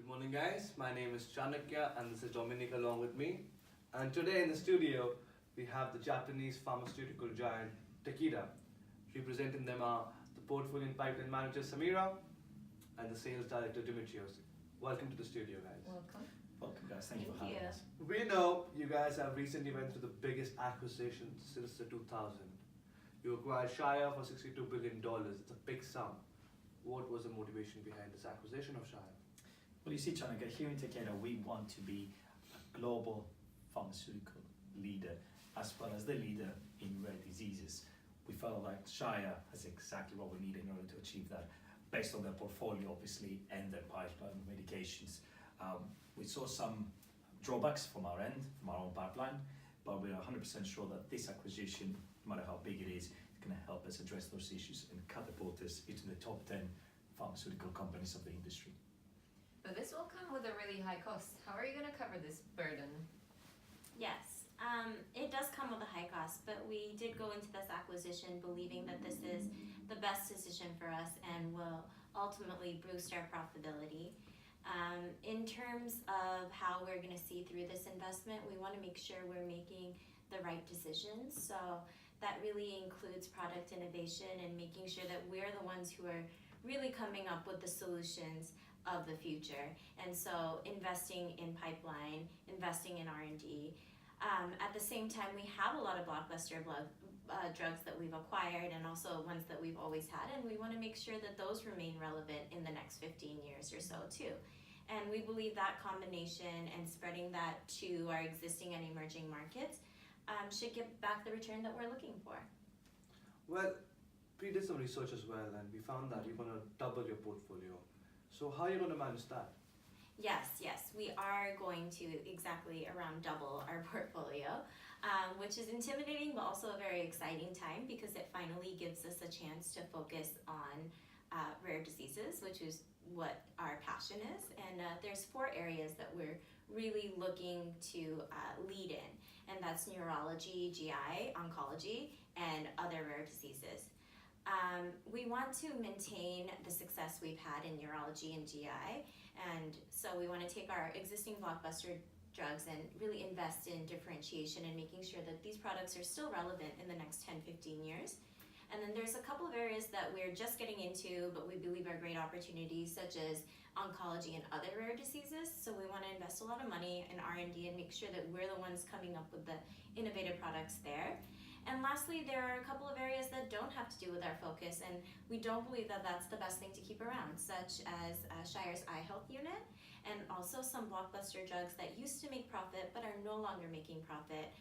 Good morning, guys. My name is Chanakya, and this is Dominic along with me. And today in the studio, we have the Japanese pharmaceutical giant Takeda. Representing them are the portfolio and pipeline manager Samira and the sales director Dimitrios. Welcome to the studio, guys. Welcome. Welcome, guys. Thank you for having us. We know you guys have recently went through the biggest acquisition since the 2000. You acquired Shire for $62 billion. It's a big sum. What was the motivation behind this acquisition of Shire? Well, you see, Chanaka, here in Takeda, we want to be a global pharmaceutical leader, as well as the leader in rare diseases. We felt like Shire has exactly what we need in order to achieve that, based on their portfolio, obviously, and their pipeline of medications. We saw some drawbacks from our end, from our own pipeline, but we're 100% sure that this acquisition, no matter how big it is going to help us address those issues and catapult us into the top 10 pharmaceutical companies of the industry. But this will come with a really high cost. How are you going to cover this burden? Yes, it does come with a high cost, but we did go into this acquisition believing that this is the best decision for us and will ultimately boost our profitability. In terms of how we're going to see through this investment, we want to make sure we're making the right decisions. So that really includes product innovation and making sure that we're the ones who are really coming up with the solutions of the future. And so investing in pipeline, investing in R&D. At the same time, we have a lot of blockbuster drugs that we've acquired and also ones that we've always had, and we want to make sure that those remain relevant in the next 15 years or so too. And we believe that combination and spreading that to our existing and emerging markets should give back the return that we're looking for. Well, we did some research as well, and we found that you're going to double your portfolio. So how are you going to manage that? Yes, we are going to exactly around double our portfolio, which is intimidating but also a very exciting time because it finally gives us a chance to focus on rare diseases, which is what our passion is. And there's 4 areas that we're really looking to lead in, and that's neurology, GI, oncology, and other rare diseases. We want to maintain the success we've had in neurology and GI, and so we want to take our existing blockbuster drugs and really invest in differentiation and making sure that these products are still relevant in the next 10-15 years. And then there's a couple of areas that we're just getting into, but we believe are great opportunities, such as oncology and other rare diseases. So we want to invest a lot of money in R&D and make sure that we're the ones coming up with the innovative products there. And lastly, there are a couple of areas that don't have to do with our focus, and we don't believe that that's the best thing to keep around, such as Shire's Eye Health Unit, and also some blockbuster drugs that used to make profit but are no longer making profit,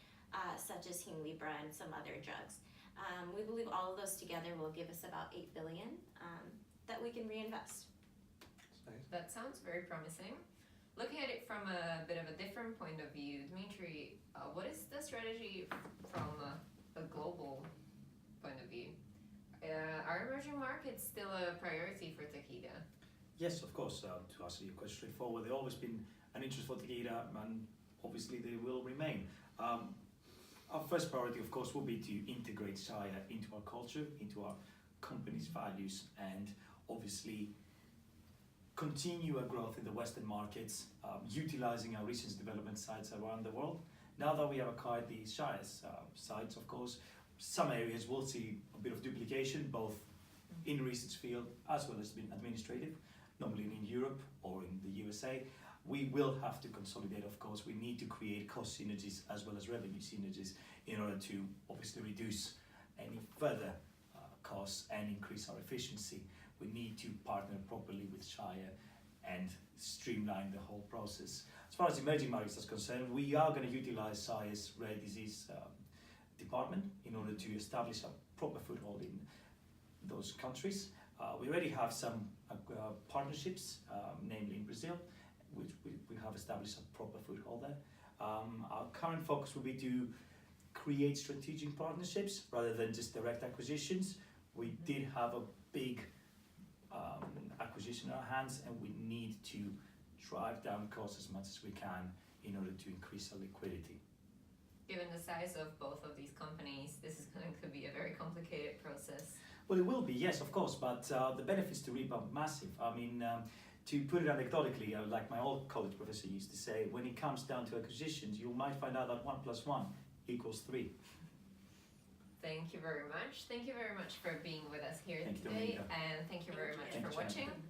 such as Hemlibra and some other drugs. We believe all of those together will give us about $8 billion that we can reinvest. Nice. That sounds very promising. Looking at it from a bit of a different point of view, Dmitry, what is the strategy from a global point of view? Are emerging markets still a priority for Takeda? Yes, of course. To answer your question straightforward, they've always been an interest for Takeda, and obviously they will remain. Our first priority, of course, will be to integrate Shire into our culture, into our company's values, and obviously continue our growth in the Western markets, utilizing our research and development sites around the world. Now that we have acquired the Shire's sites, of course, some areas will see a bit of duplication, both in research field as well as being administrative, normally in Europe or in the USA. We will have to consolidate, of course. We need to create cost synergies as well as revenue synergies in order to obviously reduce any further costs and increase our efficiency. We need to partner properly with Shire and streamline the whole process. As far as emerging markets is concerned, we are going to utilize Shire's rare disease department in order to establish a proper foothold in those countries. We already have some partnerships, namely in Brazil, which we have established a proper foothold there. Our current focus will be to create strategic partnerships rather than just direct acquisitions. We did have a big acquisition in our hands, and we need to drive down costs as much as we can in order to increase our liquidity. Given the size of both of these companies, this is going to be a very complicated process. Well, it will be, yes, of course, but the benefits to reap are massive. I mean, to put it anecdotally, like my old college professor used to say, when it comes down to acquisitions, you might find out that 1 + 1 = 3. Thank you very much. Thank you very much for being with us here Thank you, today, Dominika. and thank you very Thank much you. for Thank you, watching. Shannon.